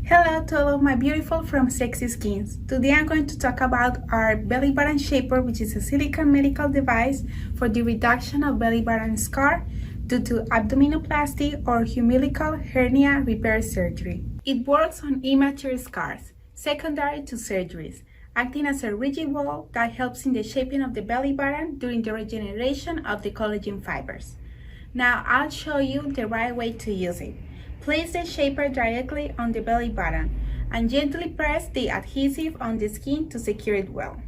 Hello to all of my beautiful from SexySkinz. Today I'm going to talk about our belly button shaper, which is a silicone medical device for the reduction of belly button scar due to abdominoplasty or umbilical hernia repair surgery. It works on immature scars, secondary to surgeries, acting as a rigid wall that helps in the shaping of the belly button during the regeneration of the collagen fibers. Now I'll show you the right way to use it. Place the shaper directly on the belly button and gently press the adhesive on the skin to secure it well.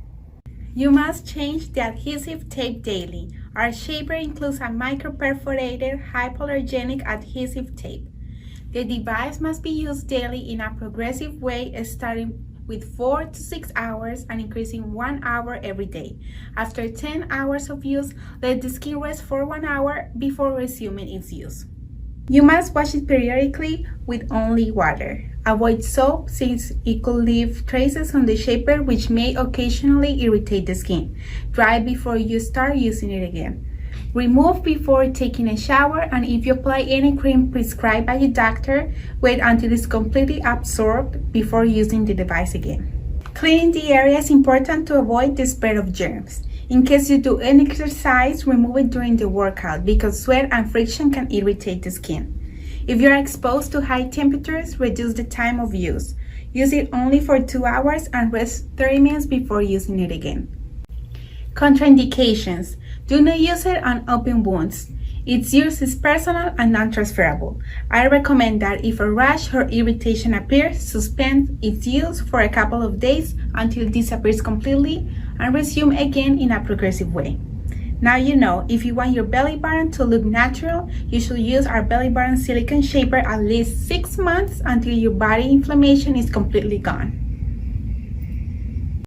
You must change the adhesive tape daily. Our shaper includes a micro-perforated hypoallergenic adhesive tape. The device must be used daily in a progressive way, starting with 4 to 6 hours and increasing 1 hour every day. After 10 hours of use, let the skin rest for 1 hour before resuming its use. You must wash it periodically with only water. Avoid soap since it could leave traces on the shaper which may occasionally irritate the skin. Dry before you start using it again. Remove before taking a shower, and if you apply any cream prescribed by your doctor, wait until it's completely absorbed before using the device again. Cleaning the area is important to avoid the spread of germs. In case you do any exercise, remove it during the workout because sweat and friction can irritate the skin. If you are exposed to high temperatures, reduce the time of use. Use it only for 2 hours and rest 30 minutes before using it again. Contraindications. Do not use it on open wounds. Its use is personal and non-transferable. I recommend that if a rash or irritation appears, suspend its use for a couple of days until it disappears completely and resume again in a progressive way. Now you know, if you want your belly button to look natural, you should use our belly button silicone shaper at least 6 months until your body inflammation is completely gone.